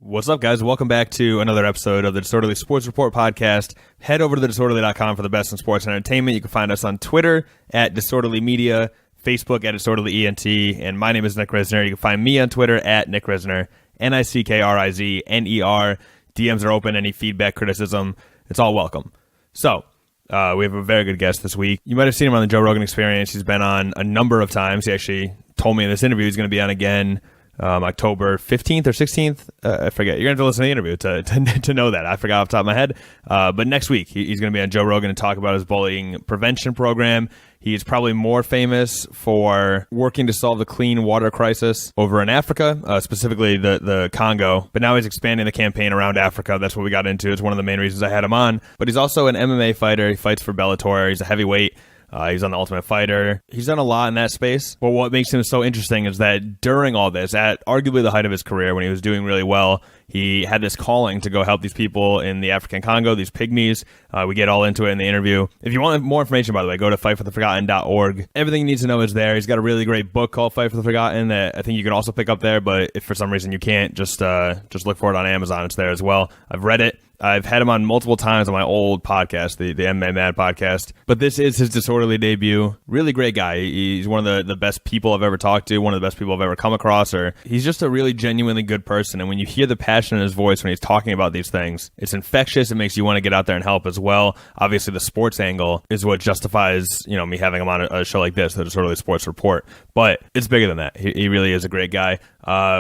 What's up, guys? Welcome back to another episode of the Disorderly Sports Report podcast. Head over to thedisorderly.com for the best in sports and entertainment. You can find us on Twitter at Disorderly Media, Facebook at Disorderly ENT, and my name is Nick Risner. You can find me on Twitter at Nick Risner, NickRizner. DMs are open. Any feedback, criticism, it's all welcome. So, we have a very good guest this week. You might have seen him on the Joe Rogan Experience. He's been on a number of times. He actually told me in this interview he's going to be on again October 15th or 16th. I forget. You're going to have to listen to the interview to know that. I forgot off the top of my head. But next week, he's going to be on Joe Rogan and talk about his bullying prevention program. He's probably more famous for working to solve the clean water crisis over in Africa, specifically the Congo. But now he's expanding the campaign around Africa. That's what we got into. It's one of the main reasons I had him on. But he's also an MMA fighter. He fights for Bellator. He's a heavyweight. He's on The Ultimate Fighter. He's done a lot in that space. But what makes him so interesting is that during all this, at arguably the height of his career, when he was doing really well, he had this calling to go help these people in the African Congo, these pygmies. We get all into it in the interview. If you want more information, by the way, go to fightfortheforgotten.org. Everything you need to know is there. He's got a really great book called Fight for the Forgotten that I think you can also pick up there. But if for some reason you can't, just look for it on Amazon. It's there as well. I've read it. I've had him on multiple times on my old podcast, the MMA Mad podcast. But this is his Disorderly debut. Really great guy. He's one of the best people I've ever talked to, one of the best people I've ever come across. Or he's just a really genuinely good person. And when you hear the passion in his voice when he's talking about these things, it's infectious. It makes you want to get out there and help as well. Obviously, the sports angle is what justifies, me having him on a show like this, the Disorderly Sports Report. But it's bigger than that. He really is a great guy.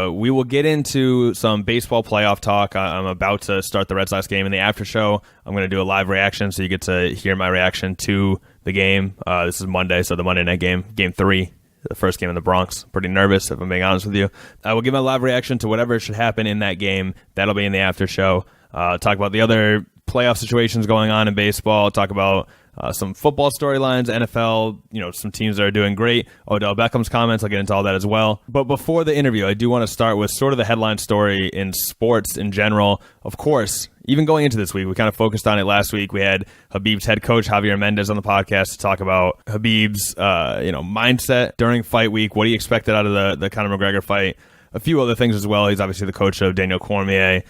We will get into some baseball playoff talk. I'm about to start the Red Sox game in the after show. I'm going to do a live reaction, so you get to hear my reaction to the game. This is Monday, so the Monday night game, Game 3, the first game in the Bronx. Pretty nervous, if I'm being honest with you. I will give my live reaction to whatever should happen in that game. That'll be in the after show. Talk about the other playoff situations going on in baseball. Talk about some football storylines, NFL, some teams that are doing great. Odell Beckham's comments, I'll get into all that as well. But before the interview, I do want to start with sort of the headline story in sports in general. Of course, even going into this week, we kind of focused on it last week. We had Khabib's head coach, Javier Mendez, on the podcast to talk about Khabib's mindset during fight week, what he expected out of the Conor McGregor fight, a few other things as well. He's obviously the coach of Daniel Cormier.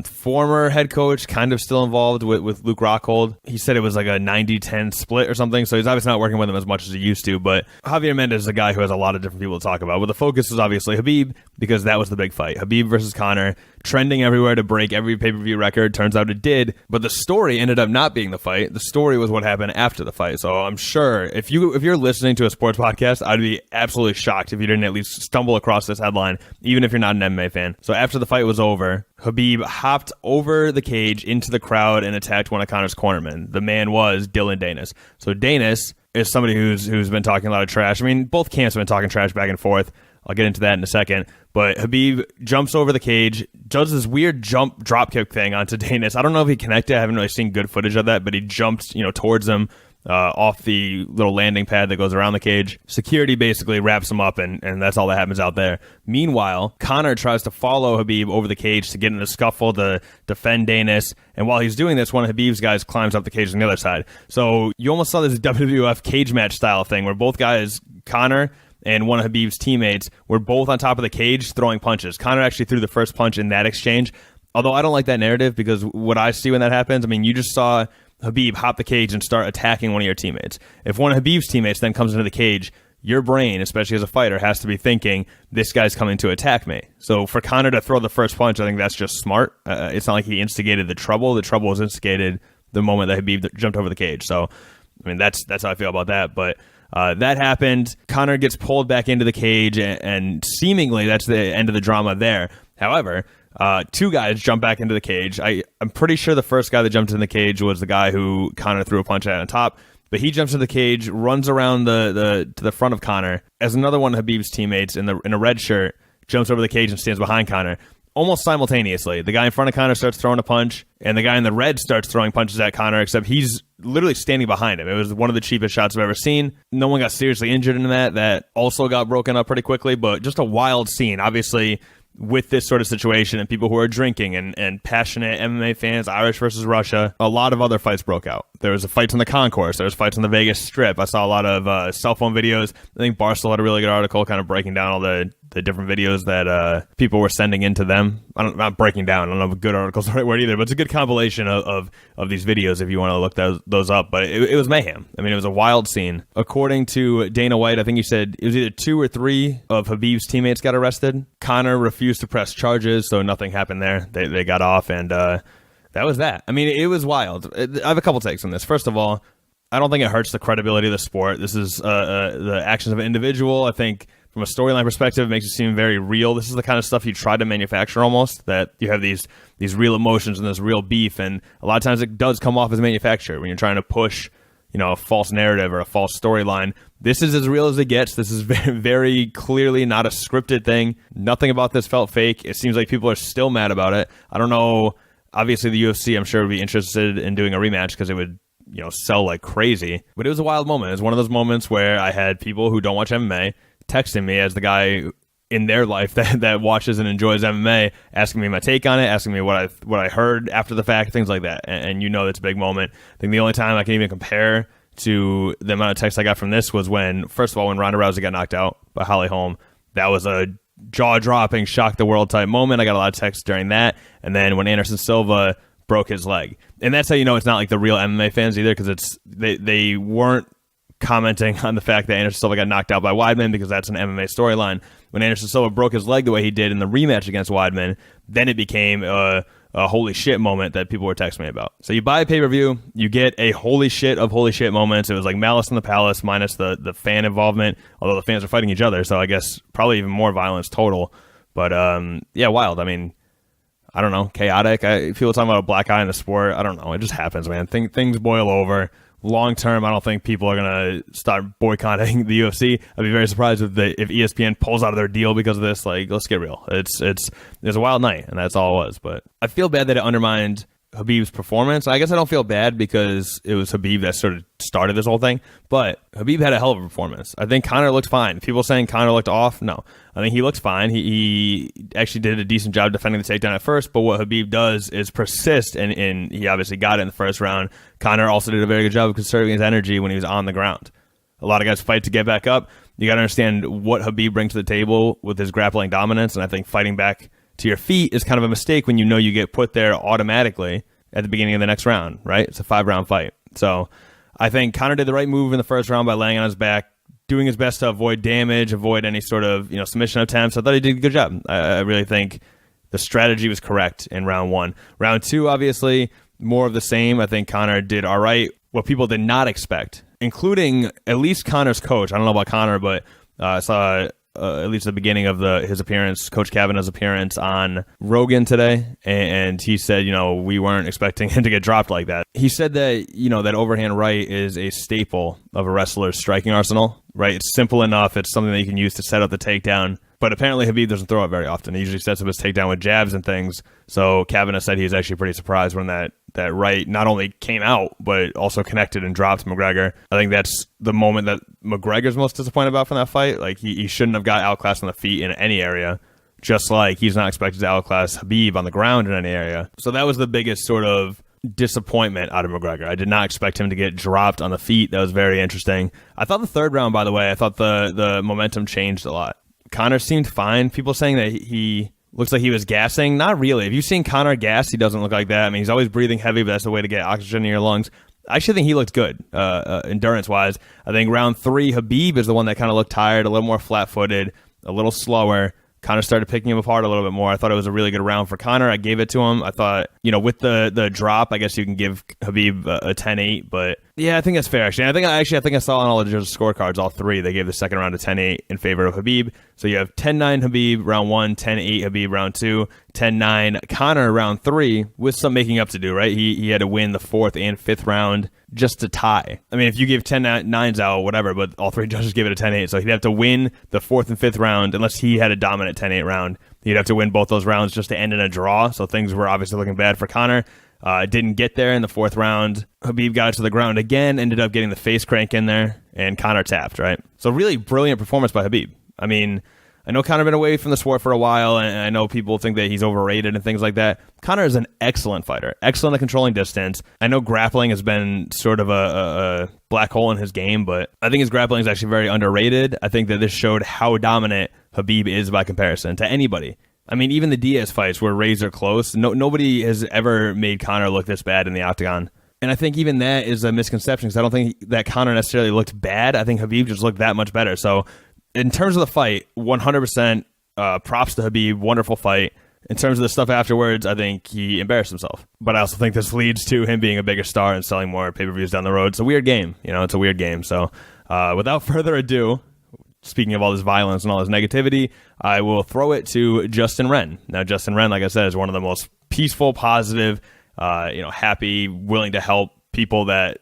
Former head coach, kind of still involved with Luke Rockhold. He said it was like a 90-10 split or something, so he's obviously not working with him as much as he used to, but Javier Mendez is a guy who has a lot of different people to talk about. But the focus is obviously Khabib, because that was the big fight. Khabib versus Conor, trending everywhere to break every pay-per-view record. Turns out it did, but the story ended up not being the fight. The story was what happened after the fight. So I'm sure if you're listening to a sports podcast, I'd be absolutely shocked if you didn't at least stumble across this headline, even if you're not an MMA fan. So after the fight was over, Khabib hopped over the cage into the crowd and attacked one of Conor's cornermen. The man was Dylan Danis. So Danis is somebody who's been talking a lot of trash. I mean, both camps have been talking trash back and forth. I'll get into that in a second. But Khabib jumps over the cage, does this weird jump drop kick thing onto Danis. I don't know if he connected. I haven't really seen good footage of that, but he jumped, towards him off the little landing pad that goes around the cage. Security basically wraps him up, and that's all that happens out there. Meanwhile, Conor tries to follow Khabib over the cage to get in a scuffle to defend Danis. And while he's doing this, one of Khabib's guys climbs up the cage on the other side. So you almost saw this WWF cage match style thing where both guys, Conor and one of Khabib's teammates, were both on top of the cage throwing punches. Conor actually threw the first punch in that exchange. Although I don't like that narrative, because what I see when that happens, you just saw Khabib hop the cage and start attacking one of your teammates. If one of Khabib's teammates then comes into the cage, your brain, especially as a fighter, has to be thinking, this guy's coming to attack me. So for Conor to throw the first punch, I think that's just smart. It's not like he instigated the trouble. The trouble was instigated the moment that Khabib jumped over the cage. So, that's how I feel about that. But that happened. Conor gets pulled back into the cage, and seemingly that's the end of the drama there. However, two guys jump back into the cage. I'm pretty sure the first guy that jumped in the cage was the guy who Conor threw a punch at on top. But he jumps into the cage, runs around to the front of Conor, as another one of Khabib's teammates in a red shirt jumps over the cage and stands behind Conor. Almost simultaneously, the guy in front of Conor starts throwing a punch, and the guy in the red starts throwing punches at Conor, except he's literally standing behind him. It was one of the cheapest shots I've ever seen. No one got seriously injured in that. That also got broken up pretty quickly, but just a wild scene. Obviously, with this sort of situation and people who are drinking and passionate MMA fans, Irish versus Russia, a lot of other fights broke out. There was fights on the concourse. There was fights on the Vegas Strip. I saw a lot of cell phone videos. I think Barstool had a really good article kind of breaking down all the the different videos that people were sending into them. I'm not breaking down. I don't know if good articles are the right word either, but it's a good compilation of these videos if you want to look those up. But it was mayhem. I mean, it was a wild scene. According to Dana White, I think he said it was either 2 or 3 of Khabib's teammates got arrested. Conor refused to press charges, so nothing happened there. They got off, and that was that. I mean, it was wild. I have a couple takes on this. First of all, I don't think it hurts the credibility of the sport. This is the actions of an individual. I think from a storyline perspective, it makes it seem very real. This is the kind of stuff you try to manufacture almost, that you have these real emotions and this real beef, and a lot of times it does come off as manufactured when you're trying to push, a false narrative or a false storyline. This is as real as it gets. This is very, very clearly not a scripted thing. Nothing about this felt fake. It seems like people are still mad about it. I don't know. Obviously, the UFC, I'm sure, would be interested in doing a rematch because it would sell like crazy. But it was a wild moment. It was one of those moments where I had people who don't watch MMA texting me as the guy in their life that watches and enjoys MMA, asking me my take on it, asking me what I heard after the fact, things like that. And it's a big moment. I think the only time I can even compare to the amount of texts I got from this was when Ronda Rousey got knocked out by Holly Holm. That was a jaw-dropping, shock the world type moment. I got a lot of texts during that. And then when Anderson Silva broke his leg. And that's how you know it's not like the real MMA fans either, because they weren't commenting on the fact that Anderson Silva got knocked out by Weidman because that's an MMA storyline. When Anderson Silva broke his leg the way he did in the rematch against Weidman, then it became a holy shit moment that people were texting me about. So you buy a pay-per-view, you get a holy shit of holy shit moments. It was like Malice in the Palace minus the fan involvement, although the fans are fighting each other, so I guess probably even more violence total. But yeah, wild. I mean, I don't know, chaotic. People talking about a black eye in the sport. I don't know. It just happens, man. Things boil over. Long term, I don't think people are going to start boycotting the UFC. I'd be very surprised if ESPN pulls out of their deal because of this. Like, let's get real. It's a wild night, and that's all it was. But I feel bad that it undermined Khabib's performance. I guess I don't feel bad because it was Khabib that sort of started this whole thing. But Khabib had a hell of a performance. I think Conor looked fine. People saying Conor looked off, no. I think he looked fine. He actually did a decent job defending the takedown at first, but what Khabib does is persist, and he obviously got it in the first round. Conor also did a very good job of conserving his energy when he was on the ground. A lot of guys fight to get back up. You got to understand what Khabib brings to the table with his grappling dominance, and I think fighting back to your feet is kind of a mistake when you know you get put there automatically at the beginning of the next round, right? It's a 5-round fight. So I think Conor did the right move in the first round by laying on his back, doing his best to avoid damage, avoid any sort of submission attempts. I thought he did a good job. I really think the strategy was correct in round 1. Round 2, obviously, more of the same. I think Conor did all right. What people did not expect, including at least Conor's coach. I don't know about Conor, but I saw at least the beginning of his appearance, Coach Kavanaugh's appearance on Rogan today, and he said, we weren't expecting him to get dropped like that. He said that, that overhand right is a staple of a wrestler's striking arsenal, right? It's simple enough. It's something that you can use to set up the takedown. But apparently Khabib doesn't throw it very often. He usually sets up his takedown with jabs and things. So Kavanaugh said he was actually pretty surprised when that right not only came out, but also connected and dropped McGregor. I think that's the moment that McGregor's most disappointed about from that fight. Like, he shouldn't have got outclassed on the feet in any area, just like he's not expected to outclass Khabib on the ground in any area. So that was the biggest sort of disappointment out of McGregor. I did not expect him to get dropped on the feet. That was very interesting. I thought the third round, by the way, I thought the momentum changed a lot. Conor seemed fine. People saying that he looks like he was gassing. Not really. If you've seen Conor gas, he doesn't look like that. I mean, he's always breathing heavy, but that's the way to get oxygen in your lungs. I actually think he looked good, endurance-wise. I think round 3, Khabib is the one that kind of looked tired, a little more flat-footed, a little slower. Conor started picking him apart a little bit more. I thought it was a really good round for Conor. I gave it to him. I thought, with the drop, I guess you can give Khabib a 10-8, but yeah, I think that's fair, actually. I think I saw on all the judges' scorecards, all 3, they gave the second round a 10-8 in favor of Khabib. So you have 10-9 Khabib round 1, 10-8 Khabib round 2, 10-9 Conor round 3, with some making up to do, right? He had to win the 4th and 5th round just to tie. I mean, if you give 10-9s out, whatever, but all 3 judges give it a 10-8, so he'd have to win the 4th and 5th round, unless he had a dominant 10-8 round. He'd have to win both those rounds just to end in a draw, so things were obviously looking bad for Conor. Didn't get there in the 4th round. Khabib got to the ground again, ended up getting the face crank in there, and Conor tapped, right? So really brilliant performance by Khabib. I mean, I know Conor been away from the sport for a while, and I know people think that he's overrated and things like that. Conor is an excellent fighter, excellent at controlling distance. I know grappling has been sort of a black hole in his game, but I think his grappling is actually very underrated. I think that this showed how dominant Khabib is by comparison to anybody. I mean, even the Diaz fights were razor close. Nobody has ever made Conor look this bad in the octagon. And I think even that is a misconception because I don't think that Conor necessarily looked bad. I think Khabib just looked that much better. So in terms of the fight, 100% props to Khabib. Wonderful fight. In terms of the stuff afterwards, I think he embarrassed himself. But I also think this leads to him being a bigger star and selling more pay-per-views down the road. It's a weird game. It's a weird game. So without further ado, speaking of all this violence and all this negativity, I will throw it to Justin Wren. Now, Justin Wren, like I said, is one of the most peaceful, positive, happy, willing to help people that,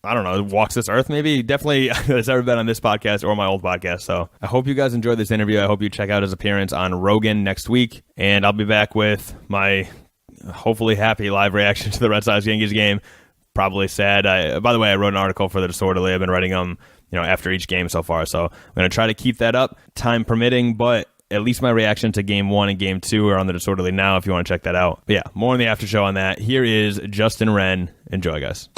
I don't know, walks this earth maybe. Definitely has ever been on this podcast or my old podcast. So I hope you guys enjoyed this interview. I hope you check out his appearance on Rogan next week. And I'll be back with my hopefully happy live reaction to the Red Sox Yankees game. Probably sad. By the way, I wrote an article for The Disorderly. I've been writing them after each game so far. So I'm going to try to keep that up, time permitting, but at least my reaction to game 1 and game 2 are on The Disorderly now if you want to check that out. But yeah, more in the after show on that. Here is Justin Wren. Enjoy, guys.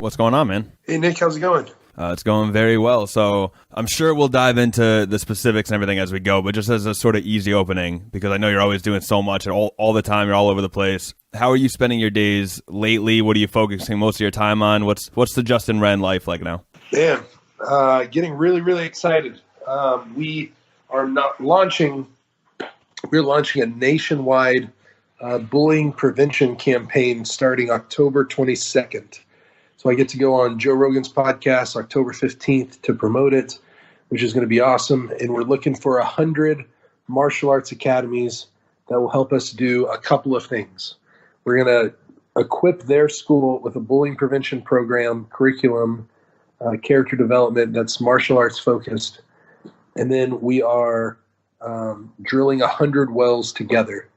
What's going on, man? Hey, Nick, how's it going? It's going very well. So I'm sure we'll dive into the specifics and everything as we go, but just as a sort of easy opening, because I know you're always doing so much and all the time, you're all over the place. How are you spending your days lately? What are you focusing most of your time on? What's the Justin Wren life like now? Man, getting really, really excited. We're launching a nationwide bullying prevention campaign starting October 22nd. So I get to go on Joe Rogan's podcast October 15th to promote it, which is going to be awesome. And we're looking for 100 martial arts academies that will help us do a couple of things. We're going to equip their school with a bullying prevention program, curriculum, character development that's martial arts focused. And then we are drilling 100 wells together.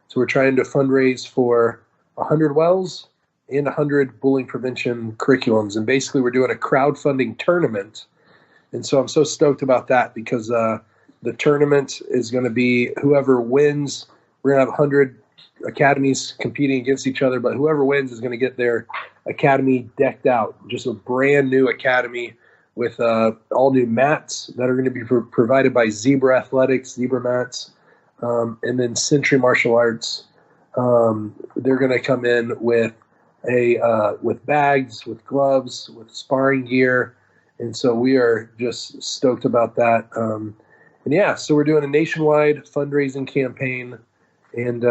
So we're trying to fundraise for 100 wells and 100 bullying prevention curriculums. And basically we're doing a crowdfunding tournament. And so I'm so stoked about that because the tournament is going to be whoever wins. We're going to have 100 academies competing against each other, but whoever wins is going to get their academy decked out. Just a brand new academy with all new mats that are going to be provided by Zebra Athletics, Zebra mats, and then Century Martial Arts. They're going to come in with with bags, with gloves, with sparring gear, and so we are just stoked about that. So we're doing a nationwide fundraising campaign, and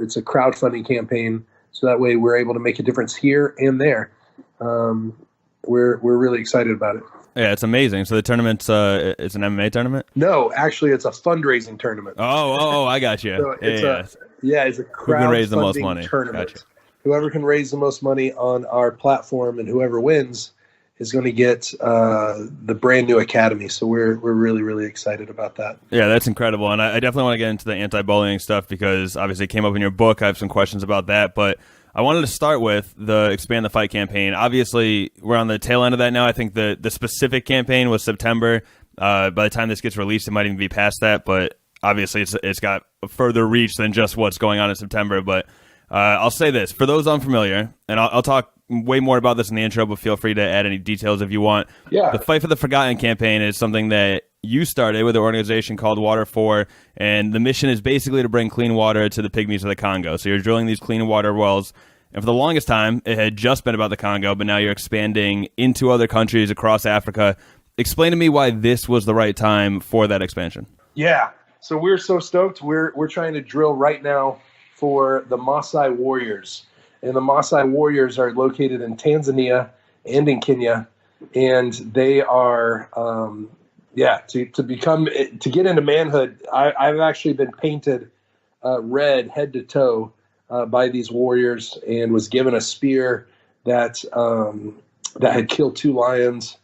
it's a crowdfunding campaign, so that way we're able to make a difference here and there. We're really excited about it. Yeah, it's amazing. So the tournament's it's an MMA tournament? No, actually, it's a fundraising tournament. Oh, I got you. So it's a crowdfunding Who can raise the most money? Tournament. Gotcha. Whoever can raise the most money on our platform and whoever wins is going to get the brand new academy. So we're really, really excited about that. Yeah, that's incredible. And I definitely want to get into the anti-bullying stuff because obviously it came up in your book. I have some questions about that. But I wanted to start with the Expand the Fight campaign. Obviously, we're on the tail end of that now. I think the specific campaign was September. By the time this gets released, it might even be past that. But obviously, it's got a further reach than just what's going on in September. But I'll say this. For those unfamiliar, and I'll talk way more about this in the intro, but feel free to add any details if you want. Yeah. The Fight for the Forgotten campaign is something that you started with an organization called Water 4, and the mission is basically to bring clean water to the pygmies of the Congo. So you're drilling these clean water wells, and for the longest time, it had just been about the Congo, but now you're expanding into other countries across Africa. Explain to me why this was the right time for that expansion. Yeah, so we're so stoked. We're trying to drill right now for the Maasai Warriors. And the Maasai Warriors are located in Tanzania and in Kenya. And they are, to get into manhood, I've actually been painted red head to toe by these warriors and was given a spear that had killed 2 lions.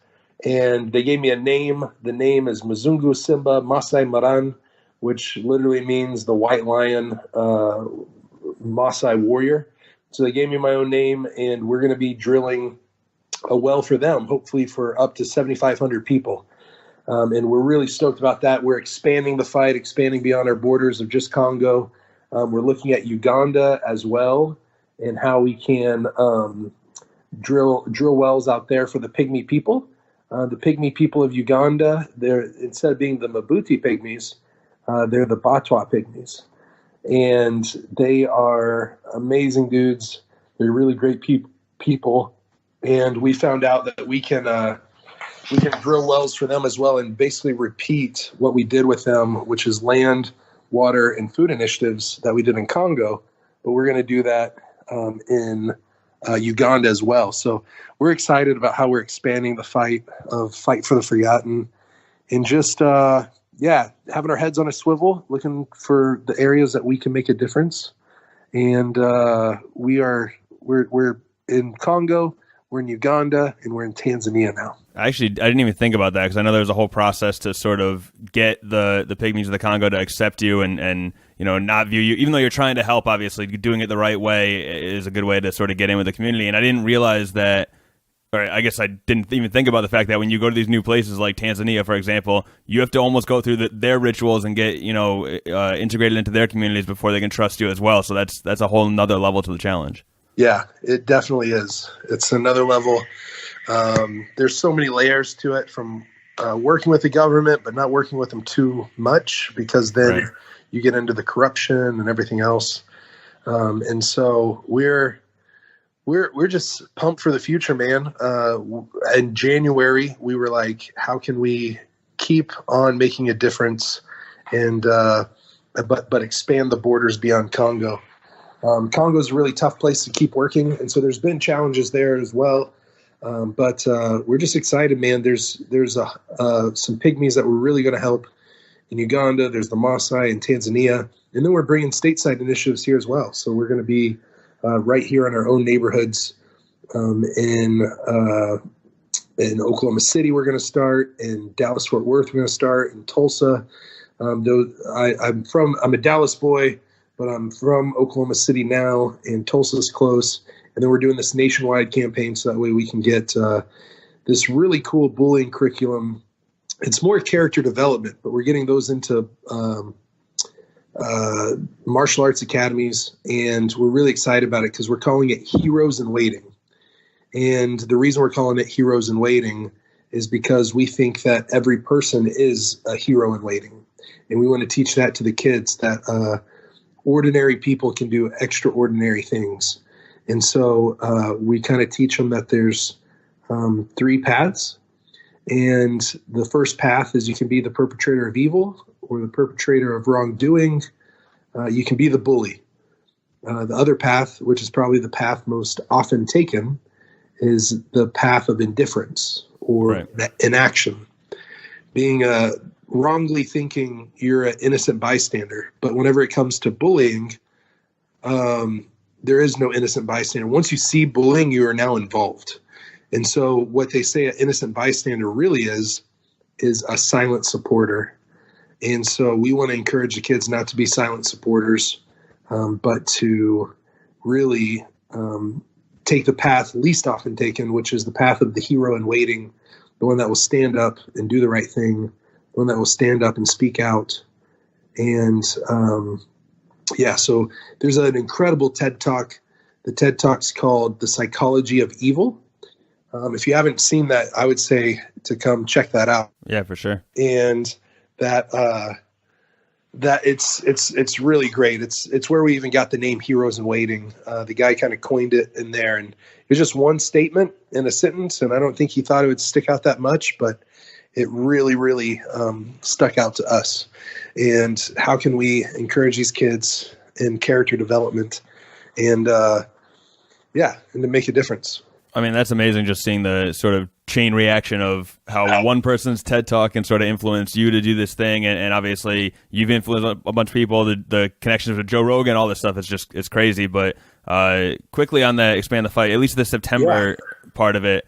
And they gave me a name. The name is Mzungu Simba Masai Maran, which literally means the white lion Maasai warrior. So they gave me my own name, and we're going to be drilling a well for them, hopefully for up to 7,500 people. And we're really stoked about that. We're expanding the fight, expanding beyond our borders of just Congo. We're looking at Uganda as well and how we can drill wells out there for the pygmy people. The Pygmy people of Uganda, they're, instead of being the Mabuti Pygmies, they're the Batwa Pygmies. And they are amazing dudes. They're really great people. And we found out that we can drill wells for them as well and basically repeat what we did with them, which is land, water, and food initiatives that we did in Congo. But we're going to do that in Uganda as well. So we're excited about how we're expanding the fight for the forgotten, and just having our heads on a swivel, looking for the areas that we can make a difference. And we're in Congo, we're in Uganda, and we're in Tanzania now. I didn't even think about that, because I know there was a whole process to sort of get the Pygmies of the Congo to accept you and not view you, even though you're trying to help. Obviously, doing it the right way is a good way to sort of get in with the community. And I didn't realize that, or I guess I didn't even think about the fact that when you go to these new places like Tanzania, for example, you have to almost go through their rituals and get integrated into their communities before they can trust you as well. So that's a whole nother level to the challenge. Yeah, it definitely is. It's another level. There's so many layers to it, from working with the government, but not working with them too much, because then you get into the corruption and everything else. And so we're just pumped for the future, man. In January, we were like, how can we keep on making a difference and but expand the borders beyond Congo? Congo is a really tough place to keep working, and so there's been challenges there as well. But we're just excited, man. There's some pygmies that we're really going to help in Uganda. There's the Maasai in Tanzania, and then we're bringing stateside initiatives here as well. So we're going to be right here in our own neighborhoods. In Oklahoma City, we're going to start. In Dallas Fort Worth, we're going to start. In Tulsa, I'm a Dallas boy, but I'm from Oklahoma City now, and Tulsa's close. And then we're doing this nationwide campaign, so that way we can get this really cool bullying curriculum. It's more character development, but we're getting those into martial arts academies, and we're really excited about it because we're calling it Heroes in Waiting. And the reason we're calling it Heroes in Waiting is because we think that every person is a hero in waiting. And we want to teach that to the kids, that ordinary people can do extraordinary things. And so we kind of teach them that there's 3 paths. And the first path is you can be the perpetrator of evil or the perpetrator of wrongdoing. You can be the bully. The other path, which is probably the path most often taken, is the path of indifference or inaction. Being wrongly thinking you're an innocent bystander. But whenever it comes to bullying, there is no innocent bystander. Once you see bullying, you are now involved. And so what they say an innocent bystander really is a silent supporter. And so we want to encourage the kids not to be silent supporters, but to really take the path least often taken, which is the path of the hero in waiting, the one that will stand up and do the right thing, the one that will stand up and speak out. And so there's an incredible TED Talk. The TED Talk's called The Psychology of Evil. If you haven't seen that, I would say to come check that out. Yeah, for sure. And that it's really great. It's where we even got the name Heroes in Waiting. The guy kind of coined it in there, and it was just one statement in a sentence, and I don't think he thought it would stick out that much, but it really, really stuck out to us. And how can we encourage these kids in character development and to make a difference? I mean, that's amazing, just seeing the sort of chain reaction of how one person's TED Talk can sort of influence you to do this thing. And obviously you've influenced a bunch of people, the connections with Joe Rogan, all this stuff. It's crazy. But quickly on the Expand the Fight, at least the September part of it,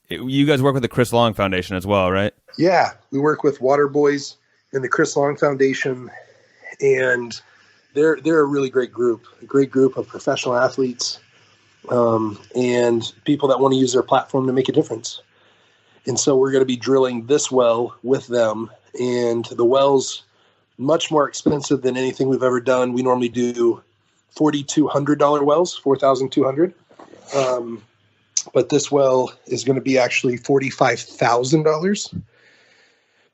you guys work with the Chris Long Foundation as well, right? Yeah, we work with Water Boys and the Chris Long Foundation, and they're a really great group of professional athletes and people that want to use their platform to make a difference. And so we're going to be drilling this well with them, and the well's much more expensive than anything we've ever done. We normally do $4,200 wells, $4,200. but this well is going to be actually $45,000,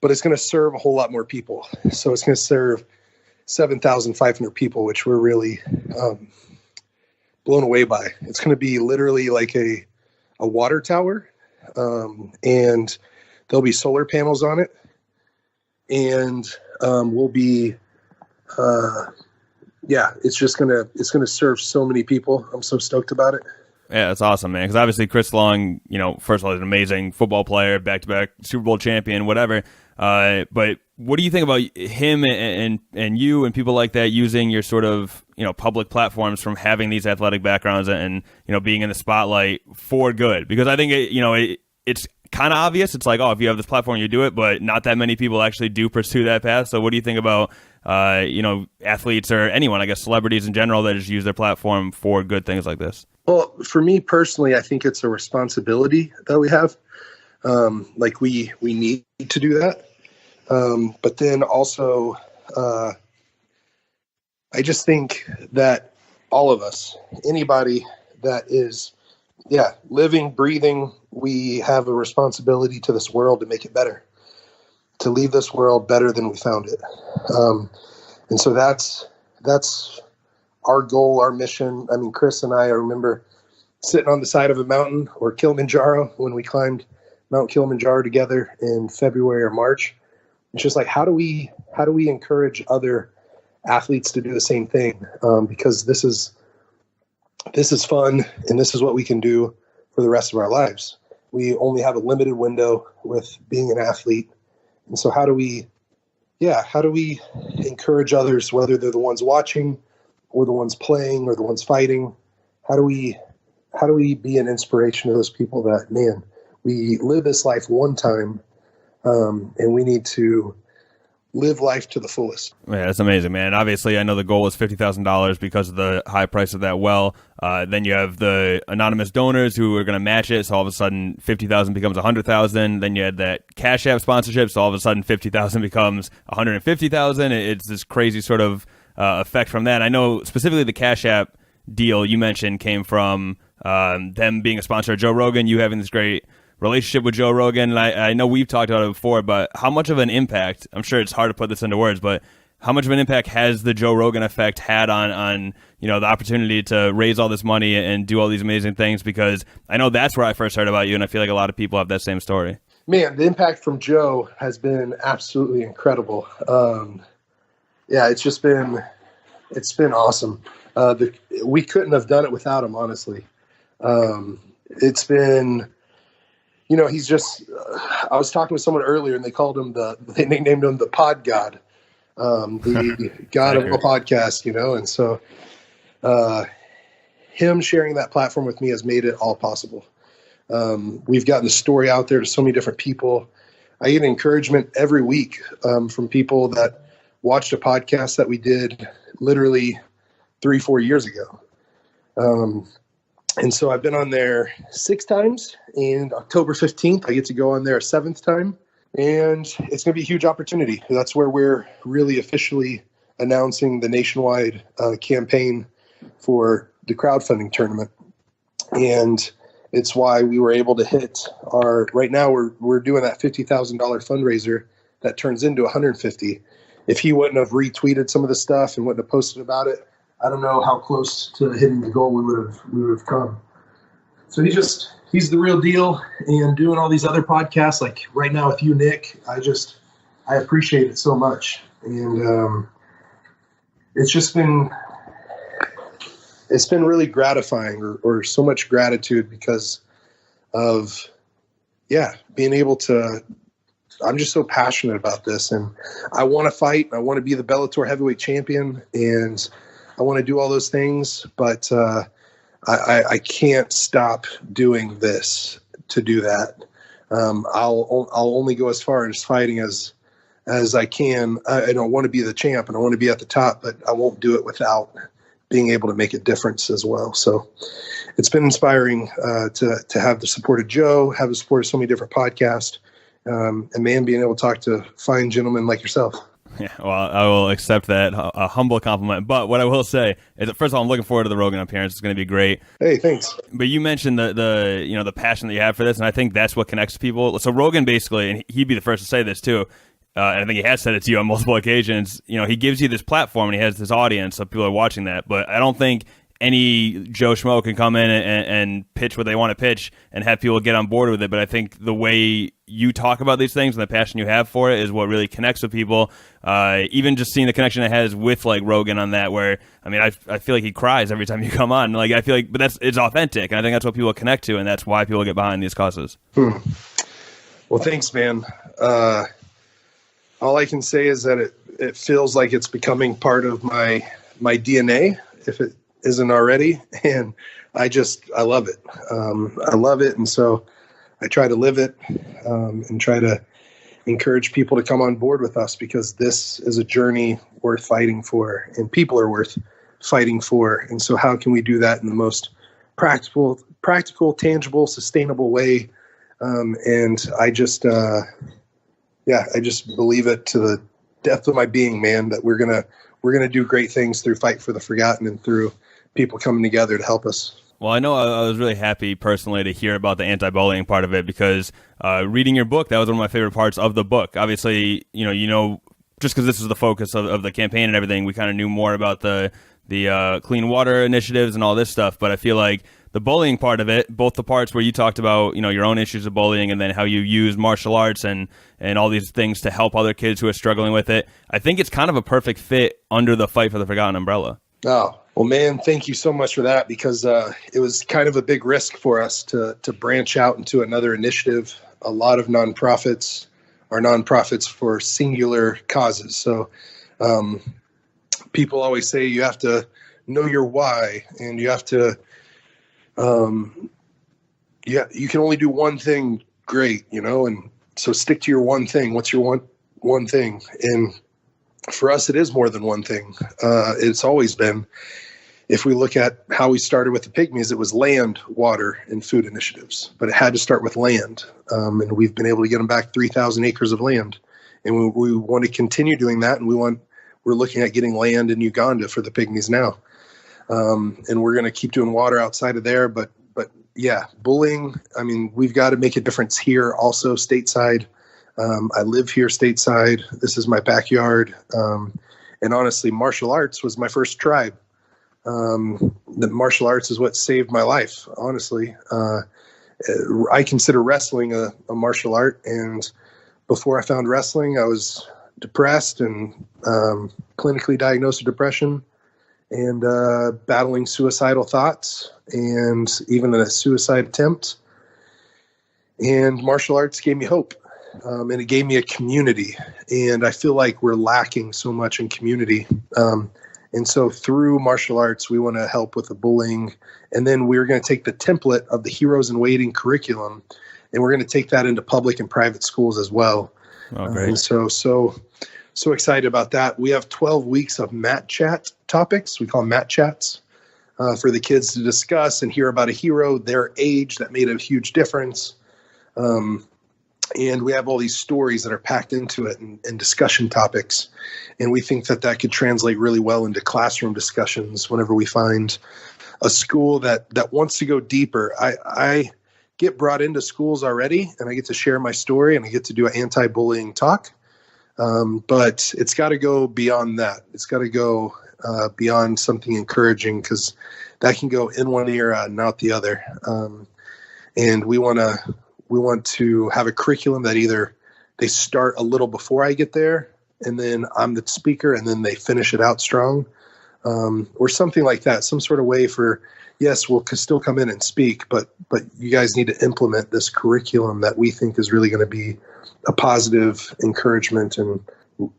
but it's going to serve a whole lot more people. So it's going to serve 7,500 people, which we're really blown away by. It's going to be literally like a water tower, and there'll be solar panels on it, and we'll be, it's going to serve so many people. I'm so stoked about it. Yeah, that's awesome, man. Because obviously Chris Long, first of all, he's an amazing football player, back-to-back Super Bowl champion, whatever. But what do you think about him and you and people like that using your sort of public platforms from having these athletic backgrounds and being in the spotlight for good? Because I think it's kind of obvious. It's like, oh, if you have this platform, you do it, but not that many people actually do pursue that path. So what do you think about athletes or anyone, I guess celebrities in general, that just use their platform for good things like this? Well, for me personally, I think it's a responsibility that we have. Like we need to do that. But then also, I just think that all of us, anybody that is, living, breathing, we have a responsibility to this world to make it better, to leave this world better than we found it. And so that's our goal, our mission. I mean, Chris and I remember sitting on the side of a mountain, or Kilimanjaro, when we climbed Mount Kilimanjaro together in February or March. It's just like, how do we encourage other athletes to do the same thing? Because this is fun, and this is what we can do for the rest of our lives. We only have a limited window with being an athlete. And so how do we encourage others, whether they're the ones watching or the ones playing or the ones fighting? How do we be an inspiration to those people that, man, we live this life one time, and we need to live life to the fullest. Yeah, that's amazing, man. Obviously, I know the goal is $50,000 because of the high price of that well. Then you have the anonymous donors who are going to match it, so all of a sudden $50,000 becomes $100,000. Then you had that Cash App sponsorship, so all of a sudden $50,000 becomes $150,000. It's this crazy sort of effect from that. I know specifically the Cash App deal you mentioned came from them being a sponsor of Joe Rogan, you having this great relationship with Joe Rogan. And I know we've talked about it before, but how much of an impact, I'm sure it's hard to put this into words, but how much of an impact has the Joe Rogan effect had on the opportunity to raise all this money and do all these amazing things? Because I know that's where I first heard about you, and I feel like a lot of people have that same story. Man, the impact from Joe has been absolutely incredible. It's been awesome. We couldn't have done it without him, honestly. It's been, he's just, I was talking with someone earlier, and they named him the pod god, the god of a podcast, and so him sharing that platform with me has made it all possible. We've gotten the story out there to so many different people. I get encouragement every week from people that watched a podcast that we did literally 3-4 years ago. And so I've been on there 6 times, and October 15th, I get to go on there a 7th time, and it's going to be a huge opportunity. That's where we're really officially announcing the nationwide campaign for the crowdfunding tournament. And it's why we were able to hit right now we're doing that $50,000 fundraiser that turns into $150,000. If he wouldn't have retweeted some of the stuff and wouldn't have posted about it, I don't know how close to hitting the goal we would have come. So he's the real deal, and doing all these other podcasts, like right now with you, Nick, I appreciate it so much. And it's been really gratifying, or so much gratitude, because of being able to. I'm just so passionate about this, and I want to fight. I want to be the Bellator heavyweight champion, and I want to do all those things, but I can't stop doing this to do that. I'll only go as far as fighting as I can. I don't want to be the champ, and I want to be at the top, but I won't do it without being able to make a difference as well. So it's been inspiring to have the support of Joe, have the support of so many different podcasts, and man, being able to talk to fine gentlemen like yourself. Yeah, well, I will accept that, a humble compliment. But what I will say is that, first of all, I'm looking forward to the Rogan appearance. It's going to be great. Hey, thanks. But you mentioned the passion that you have for this, and I think that's what connects people. So Rogan basically, and he'd be the first to say this too, and I think he has said it to you on multiple occasions, he gives you this platform and he has this audience, so people are watching that. But I don't think any Joe Schmo can come in and pitch what they want to pitch and have people get on board with it. But I think the way you talk about these things and the passion you have for it is what really connects with people. Even just seeing the connection it has with like Rogan on that, where I feel like he cries every time you come on. Like I feel like, but it's authentic, and I think that's what people connect to, and that's why people get behind these causes. Well, thanks, man. All I can say is that it feels like it's becoming part of my DNA, if it isn't already, and I love it. I love it, and so I try to live it, and try to encourage people to come on board with us, because this is a journey worth fighting for, and people are worth fighting for. And so how can we do that in the most practical, tangible, sustainable way? And I just believe it to the depth of my being, man, that we're gonna do great things through Fight for the Forgotten and through people coming together to help us. Well, I know I was really happy personally to hear about the anti-bullying part of it, because reading your book, that was one of my favorite parts of the book. Obviously, just because this is the focus of the campaign and everything, we kind of knew more about the clean water initiatives and all this stuff. But I feel like the bullying part of it, both the parts where you talked about your own issues of bullying, and then how you use martial arts and all these things to help other kids who are struggling with it, I think it's kind of a perfect fit under the Fight for the Forgotten umbrella. Oh, well, man, thank you so much for that, because it was kind of a big risk for us to branch out into another initiative. A lot of nonprofits are nonprofits for singular causes. So people always say you have to know your why, and you have to you can only do one thing great, and so stick to your one thing. What's your one thing? And for us, it is more than one thing. It's always been. If we look at how we started with the Pygmies, it was land, water, and food initiatives. But it had to start with land. And we've been able to get them back 3,000 acres of land. And we want to continue doing that. And we're looking at getting land in Uganda for the Pygmies now. And we're going to keep doing water outside of there. But yeah, bullying, we've got to make a difference here also stateside. I live here stateside. This is my backyard. And honestly, martial arts was my first tribe. The martial arts is what saved my life, honestly. I consider wrestling a martial art. And before I found wrestling, I was depressed and clinically diagnosed with depression, and battling suicidal thoughts, and even a suicide attempt. And martial arts gave me hope. And it gave me a community. And I feel like we're lacking so much in community. And so through martial arts, we want to help with the bullying. And then we're going to take the template of the Heroes in Waiting curriculum, and we're going to take that into public and private schools as well. Oh, great. And so excited about that. We have 12 weeks of mat chat topics. We call them mat chats, for the kids to discuss and hear about a hero, their age that made a huge difference. And we have all these stories that are packed into it, and discussion topics. And we think that could translate really well into classroom discussions whenever we find a school that wants to go deeper. I get brought into schools already, and I get to share my story, and I get to do an anti-bullying talk. But it's got to go beyond that. It's got to go beyond something encouraging, because that can go in one ear and out the other. And we want to have a curriculum that either they start a little before I get there, and then I'm the speaker, and then they finish it out strong, or something like that. Some sort of way for, yes, we'll still come in and speak, but you guys need to implement this curriculum that we think is really going to be a positive encouragement and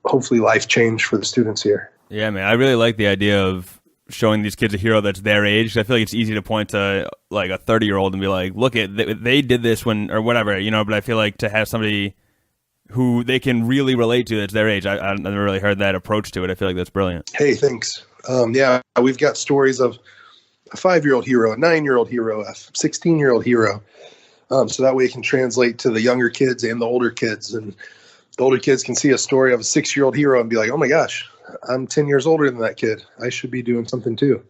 hopefully life change for the students here. Yeah, man, I really like the idea of showing these kids a hero that's their age. I feel like it's easy to point to like a 30-year-old and be like, look, they did this when, or whatever, but I feel like to have somebody who they can really relate to that's their age, I've never really heard that approach to it. I feel like that's brilliant. Hey, thanks. Yeah, we've got stories of a 5-year-old hero, a 9-year-old hero, a 16-year-old hero. So that way it can translate to the younger kids and the older kids. And the older kids can see a story of a 6-year-old hero and be like, oh my gosh, I'm 10 years older than that kid. I should be doing something too.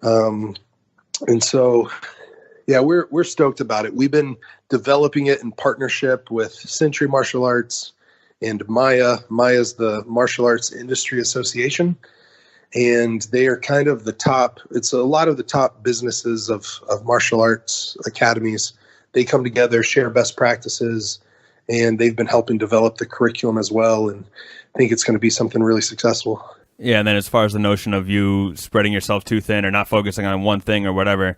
And so, yeah, we're stoked about it. We've been developing it in partnership with Century Martial Arts and Maya. Maya's the Martial Arts Industry Association, and they are kind of the top. It's a lot of the top businesses of martial arts academies. They come together, share best practices, and they've been helping develop the curriculum as well. And I think it's going to be something really successful. Yeah, and then as far as the notion of you spreading yourself too thin or not focusing on one thing or whatever,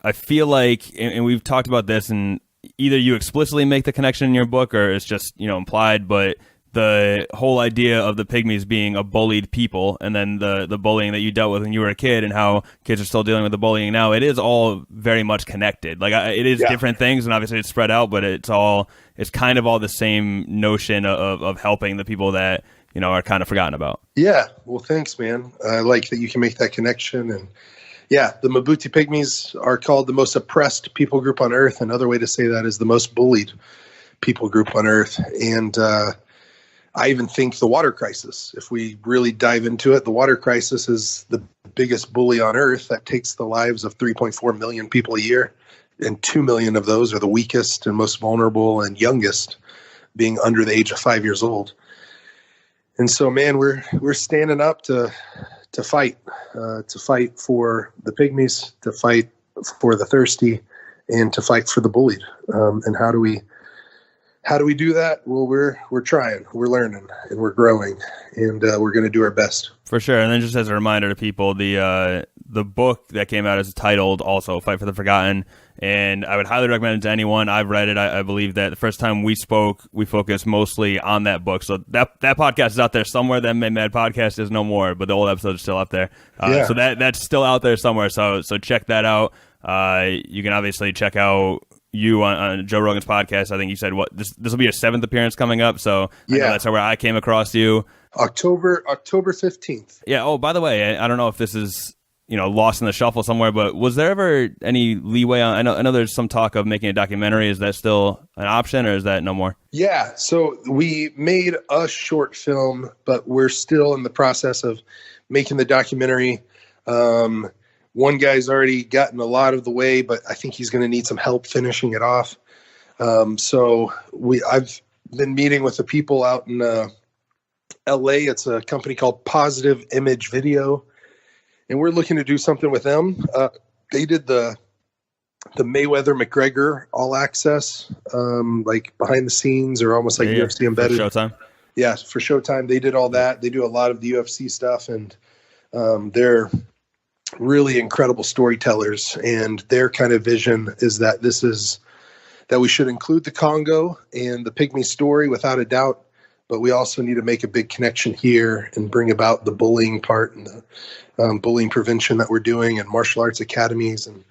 I feel like, and we've talked about this, and either you explicitly make the connection in your book or it's just, implied, but the whole idea of the pygmies being a bullied people, and then the bullying that you dealt with when you were a kid and how kids are still dealing with the bullying now, it is all very much connected. Like it is different things, and obviously it's spread out, but it's kind of all the same notion of helping the people that, are kind of forgotten about. Yeah. Well, thanks, man. I like that you can make that connection. And yeah, the Mabuti Pygmies are called the most oppressed people group on earth. Another way to say that is the most bullied people group on earth. And I even think the water crisis, if we really dive into it, the water crisis is the biggest bully on earth that takes the lives of 3.4 million people a year. And 2 million of those are the weakest and most vulnerable and youngest, being under the age of 5 years old. And so, man, we're standing up to fight for the pygmies, to fight for the thirsty, and to fight for the bullied. And how do we do that? Well, we're trying, we're learning, and we're growing, and we're going to do our best. For sure. And then just as a reminder to people, the book that came out is titled also Fight for the Forgotten. And I would highly recommend it to anyone. I've read it. I believe that the first time we spoke, we focused mostly on that book. So that podcast is out there somewhere. The MMA Mad podcast is no more, but the old episode is still up there. So that's still out there somewhere. So check that out. You can obviously check out you on Joe Rogan's podcast. I think you said this will be your 7th appearance coming up. So I know that's where I came across you. October 15th. Yeah. Oh, by the way, I don't know if this is lost in the shuffle somewhere, but was there ever any leeway on, I know there's some talk of making a documentary. Is that still an option, or is that no more? Yeah. So we made a short film, but we're still in the process of making the documentary. One guy's already gotten a lot of the way, but I think he's going to need some help finishing it off. So I've been meeting with the people out in LA. It's a company called Positive Image Video, and we're looking to do something with them. They did the Mayweather McGregor All Access, like behind the scenes, or almost like UFC embedded. For Showtime. Yeah, for Showtime. They did all that. They do a lot of the UFC stuff, and they're really incredible storytellers. And their kind of vision is that that we should include the Congo and the Pygmy story without a doubt, but we also need to make a big connection here and bring about the bullying part and the bullying prevention that we're doing and martial arts academies. And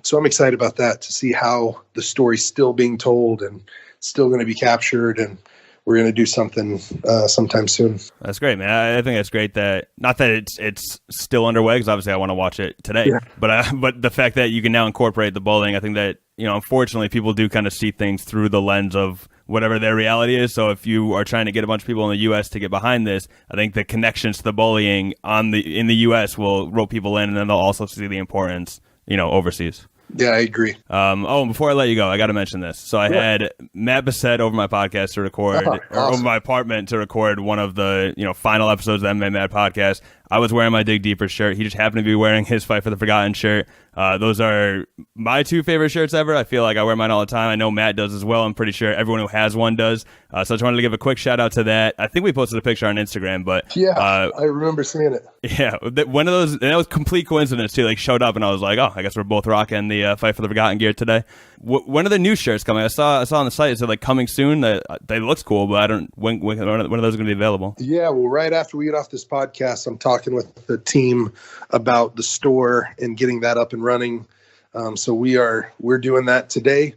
so I'm excited about that, to see how the story's still being told and still going to be captured. And we're going to do something sometime soon. That's great, man. I think that's great that, not that it's still underway, because obviously I want to watch it today, but the fact that you can now incorporate the bullying, I think that, unfortunately people do kind of see things through the lens of whatever their reality is. So if you are trying to get a bunch of people in the U.S. to get behind this, I think the connections to the bullying in the U.S. will rope people in, and then they'll also see the importance, overseas. Yeah, I agree. And before I let you go, I got to mention this. So I had Matt Bissett over my podcast to record, or over my apartment to record one of the final episodes of the MMA Mad podcast. I was wearing my Dig Deeper shirt. He just happened to be wearing his Fight for the Forgotten shirt. Those are my 2 favorite shirts ever. I feel like I wear mine all the time. I know Matt does as well. I'm pretty sure everyone who has one does. So I just wanted to give a quick shout out to that. I think we posted a picture on Instagram, but I remember seeing it. Yeah, one of those, and that was complete coincidence too. Like, showed up and I was like, oh, I guess we're both rocking the Fight for the Forgotten gear today. When are the new shirts coming? I saw on the site it said like coming soon. They looks cool, but I don't. When are those going to be available? Yeah, well, right after we get off this podcast, I'm talking with the team about the store and getting that up and running. So we're doing that today,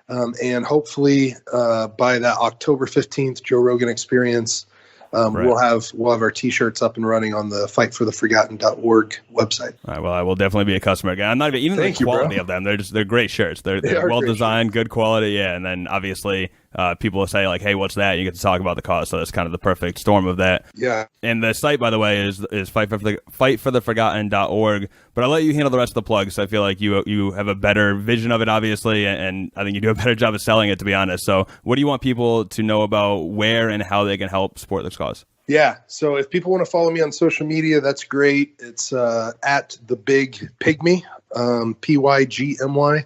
and hopefully by that October 15th Joe Rogan Experience, we'll have our T-shirts up and running on the fightfortheforgotten.org website. All right, well, I will definitely be a customer again. I'm not even the quality of them. They're great shirts. They're well designed, good quality. Yeah, and then obviously people will say like, hey, what's that? You get to talk about the cause. So that's kind of the perfect storm of that. Yeah. And the site, by the way, is fightfortheforgotten.org. But I'll let you handle the rest of the plugs. So I feel like you have a better vision of it, obviously, and I think you do a better job of selling it, to be honest. So what do you want people to know about where and how they can help support this cause? Yeah. So if people want to follow me on social media, that's great. It's at the Big Pygmy, Pygmy,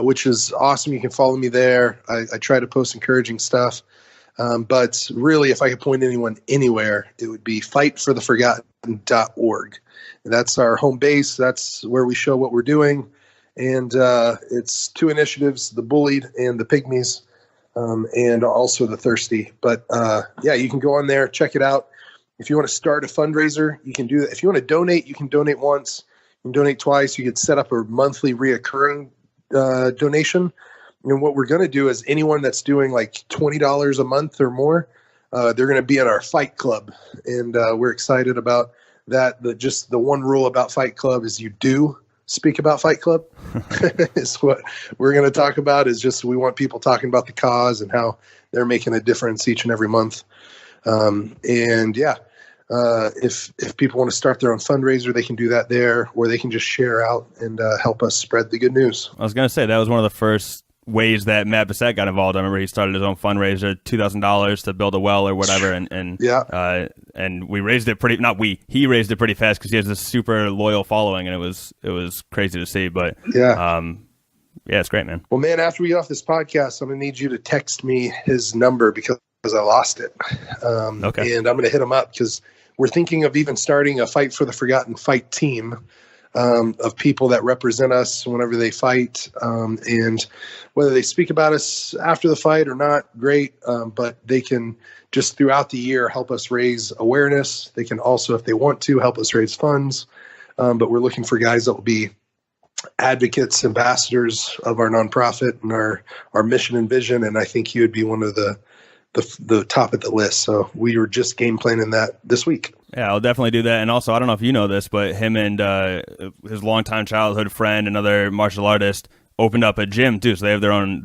which is awesome. You can follow me there. I try to post encouraging stuff. But really, if I could point anyone anywhere, it would be fightfortheforgotten.org. And that's our home base. That's where we show what we're doing. And it's two initiatives, the Bullied and the Pygmies. And also the Thirsty. But yeah, you can go on there, check it out. If you want to start a fundraiser, you can do that. If you want to donate, you can donate once. You can donate twice. You could set up a monthly reoccurring donation. And what we're going to do is anyone that's doing like $20 a month or more, they're going to be in our Fight Club. And we're excited about that. Just the one rule about Fight Club is you do speak about Fight Club. Is what we're going to talk about. Is just we want people talking about the cause and how they're making a difference each and every month. And yeah, if people want to start their own fundraiser, they can do that there, or they can just share out and help us spread the good news. I was going to say that was one of the first ways that Matt Bissett got involved. I remember he started his own fundraiser, $2,000 to build a well or whatever, and we raised it he raised it pretty fast because he has this super loyal following, and it was crazy to see. But yeah, it's great, man. Well, man, after we get off this podcast, I'm gonna need you to text me his number because I lost it. Okay, and I'm gonna hit him up because we're thinking of even starting a Fight for the Forgotten fight team. Of people that represent us whenever they fight, and whether they speak about us after the fight or not, great. But they can just throughout the year help us raise awareness. They can also, if they want to, help us raise funds. But we're looking for guys that will be advocates, ambassadors of our nonprofit and our mission and vision. And I think you would be one of the top of the list. So we were just game planning that this week. Yeah, I'll definitely do that. And also, I don't know if you know this, but him and his longtime childhood friend, another martial artist, opened up a gym too. So they have their own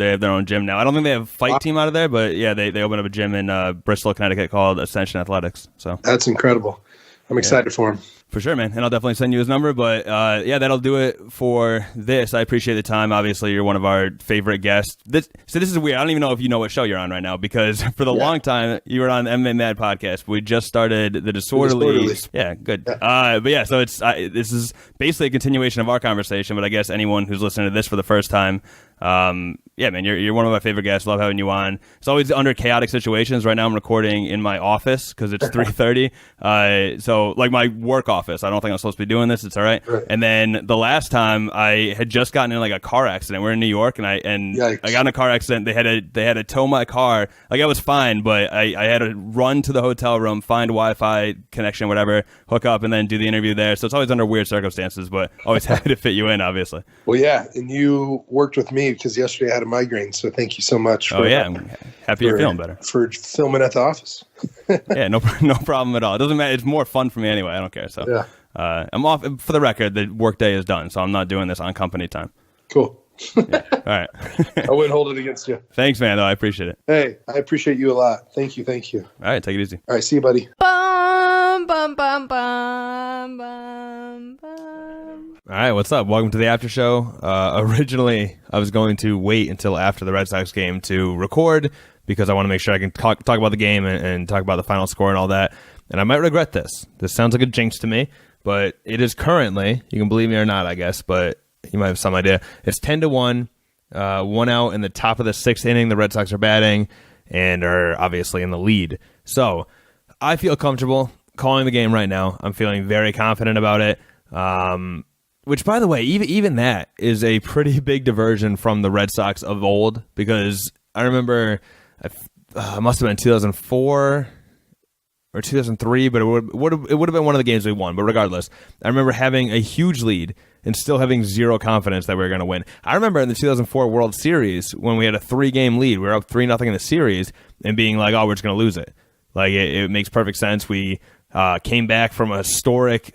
gym now. I don't think they have a fight team out of there, but yeah, they opened up a gym in Bristol, Connecticut called Ascension Athletics. So that's incredible. I'm excited for him. For sure, man. And I'll definitely send you his number. But yeah, that'll do it for this. I appreciate the time. Obviously, you're one of our favorite guests. This is weird. I don't even know if you know what show you're on right now, because for the long time, you were on the MMA Mad podcast. We just started the Disorderlies. Yeah, good. Yeah. But yeah, so this is basically a continuation of our conversation. But I guess anyone who's listening to this for the first time, yeah, man, you're one of my favorite guests. Love having you on. It's always under chaotic situations. Right now, I'm recording in my office because it's 3:30. So like my work office. I don't think I'm supposed to be doing this. It's all right. And then the last time I had just gotten in like a car accident. We're in New York, and I got in a car accident. They had to tow my car. Like I was fine, but I had to run to the hotel room, find Wi-Fi connection, whatever, hook up, and then do the interview there. So it's always under weird circumstances, but always happy to fit you in, obviously. Well, yeah, and you worked with me because yesterday I had a migraine. So thank you so much. I'm happy you're feeling better. For filming at the office. Yeah, no problem at all. It doesn't matter. It's more fun for me anyway. I don't care. So yeah. I'm off. For the record, the work day is done, so I'm not doing this on company time. Cool. Yeah. All right. I wouldn't hold it against you. Thanks, man. Though I appreciate it. Hey, I appreciate you a lot. Thank you. All right, take it easy. All right, see you, buddy. Bum, bum, bum, bum, bum, bum. All right, what's up? Welcome to the after show. Originally, I was going to wait until after the Red Sox game to record because I want to make sure I can talk about the game and talk about the final score and all that. And I might regret this. This sounds like a jinx to me, but it is currently, you can believe me or not, I guess, but you might have some idea. It's 10-1, 1 out in the top of the 6th inning. The Red Sox are batting and are obviously in the lead. So I feel comfortable calling the game right now. I'm feeling very confident about it. Which, by the way, even that is a pretty big diversion from the Red Sox of old, because I remember it must have been 2004 or 2003, but it would have been one of the games we won. But regardless, I remember having a huge lead and still having zero confidence that we were going to win. I remember in the 2004 World Series when we had a 3-game lead, we were up 3-0 in the series, and being like, "Oh, we're just going to lose it." Like it makes perfect sense. We came back from a historic,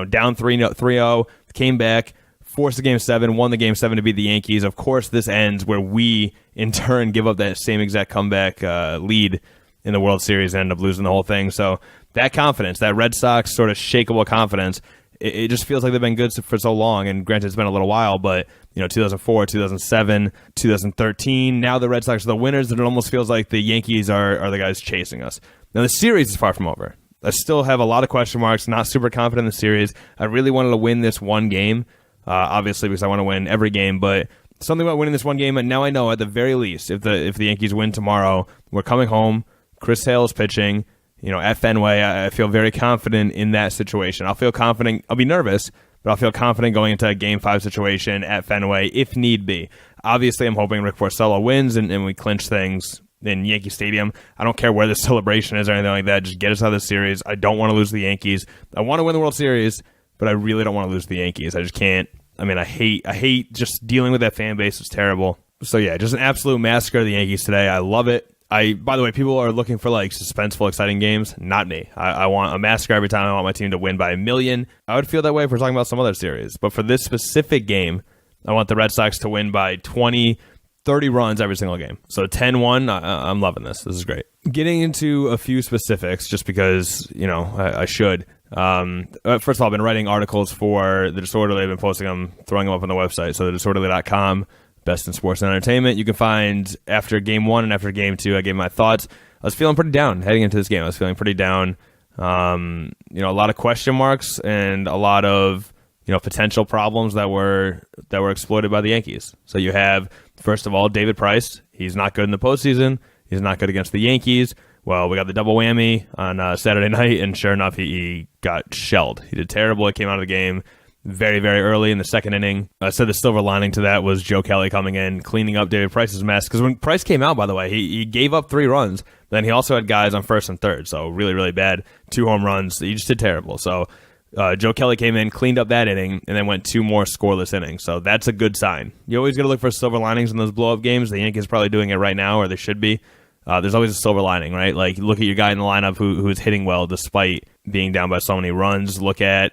down 3-0, came back, forced the Game 7, won the Game 7 to beat the Yankees. Of course, this ends where we, in turn, give up that same exact comeback lead in the World Series and end up losing the whole thing. So that confidence, that Red Sox sort of shakeable confidence, it just feels like they've been good for so long. And granted, it's been a little while, but 2004, 2007, 2013, now the Red Sox are the winners, and it almost feels like the Yankees are the guys chasing us. Now, the series is far from over. I still have a lot of question marks, not super confident in the series. I really wanted to win this one game, obviously, because I want to win every game, but something about winning this one game, and now I know at the very least, if the Yankees win tomorrow, we're coming home, Chris Sale is pitching, at Fenway. I feel very confident in that situation. I'll feel confident. I'll be nervous, but I'll feel confident going into a Game 5 situation at Fenway if need be. Obviously, I'm hoping Rick Porcello wins and we clinch things in Yankee Stadium. I don't care where the celebration is or anything like that. Just get us out of the series. I don't want to lose the Yankees. I want to win the World Series, but I really don't want to lose the Yankees. I just can't. I mean, I hate just dealing with that fan base. It's terrible. So yeah, just an absolute massacre of the Yankees today. I love it. By the way, people are looking for suspenseful, exciting games. Not me. I want a massacre every time. I want my team to win by 1,000,000. I would feel that way if we're talking about some other series. But for this specific game, I want the Red Sox to win by 20, 30 runs every single game. So 10-1, I'm loving this. This is great. Getting into a few specifics, just because, I should. First of all, I've been writing articles for The Disorderly. I've been posting them, throwing them up on the website. So thedisorderly.com. Best in sports and entertainment. You can find after Game 1 and after Game 2, I gave my thoughts. I was feeling pretty down heading into this game. I was feeling pretty down. A lot of question marks and a lot of potential problems that were exploited by the Yankees. So you have, first of all, David Price. He's not good in the postseason. He's not good against the Yankees. Well, we got the double whammy on Saturday night, and sure enough, he got shelled. He did terrible. He came out of the game very, very early in the second inning. I said the silver lining to that was Joe Kelly coming in, cleaning up David Price's mess. Because when Price came out, by the way, he gave up 3 runs. Then he also had guys on first and third. So really, really bad. 2 home runs. He just did terrible. So Joe Kelly came in, cleaned up that inning, and then went 2 more scoreless innings. So that's a good sign. You always got to look for silver linings in those blow-up games. The Yankees are probably doing it right now, or they should be. There's always a silver lining, right? Like, look at your guy in the lineup who's hitting well despite being down by so many runs. Look at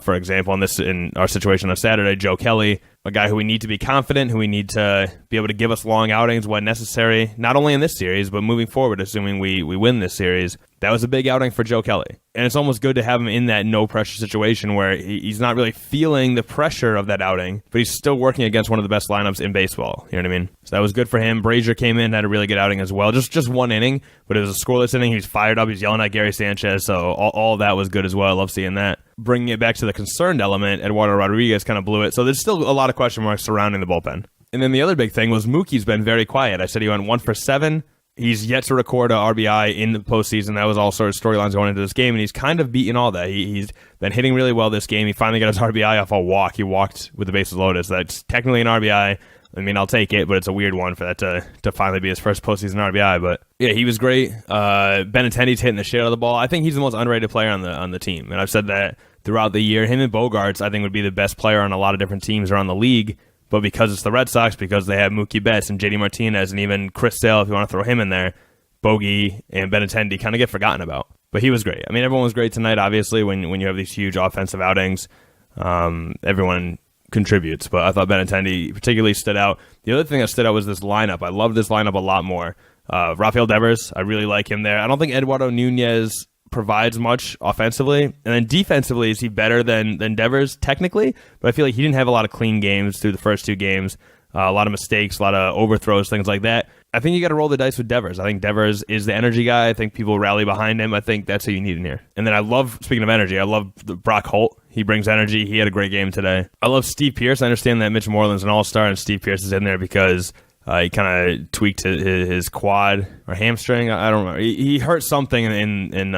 for example, in our situation on Saturday, Joe Kelly, a guy who we need to be confident, who we need to be able to give us long outings when necessary, not only in this series, but moving forward, assuming we win this series. That was a big outing for Joe Kelly. And it's almost good to have him in that no-pressure situation where he's not really feeling the pressure of that outing, but he's still working against one of the best lineups in baseball. You know what I mean? So that was good for him. Brazier came in, had a really good outing as well. Just one inning, but it was a scoreless inning. He was fired up. He's yelling at Gary Sanchez, so all of that was good as well. I love seeing that. Bringing it back to the concerned element, Eduardo Rodriguez kind of blew it. So there's still a lot of question marks surrounding the bullpen. And then the other big thing was Mookie's been very quiet. I said he went 1 for 7. He's yet to record a RBI in the postseason. That was all sort of storylines going into this game, and he's kind of beaten all that. He's been hitting really well this game. He finally got his RBI off a walk. He walked with the bases loaded. So that's technically an RBI. I mean, I'll take it, but it's a weird one for that to finally be his first postseason RBI. But yeah, he was great. Benintendi's hitting the shit out of the ball. I think he's the most underrated player on the team, and I've said that throughout the year. Him and Bogarts, I think, would be the best player on a lot of different teams around the league. But because it's the Red Sox, because they have Mookie Betts and JD Martinez and even Chris Sale, if you want to throw him in there, Bogey and Benintendi kind of get forgotten about. But he was great. I mean, everyone was great tonight, obviously, when you have these huge offensive outings. Everyone contributes, but I thought Benintendi particularly stood out. The other thing that stood out was this lineup. I love this lineup a lot more. Rafael Devers, I really like him there. I don't think Eduardo Nunez provides much offensively, and then defensively, is he better than Devers technically? But I feel like he didn't have a lot of clean games through the first 2 games. A lot of mistakes, a lot of overthrows, things like that. I think you got to roll the dice with Devers. I think Devers is the energy guy. I think people rally behind him. I think that's who you need in here. And then speaking of energy, I love Brock Holt. He brings energy. He had a great game today. I love Steve Pearce. I understand that Mitch Moreland's an all-star and Steve Pearce is in there because he kind of tweaked his quad or hamstring. I don't remember. He hurt something in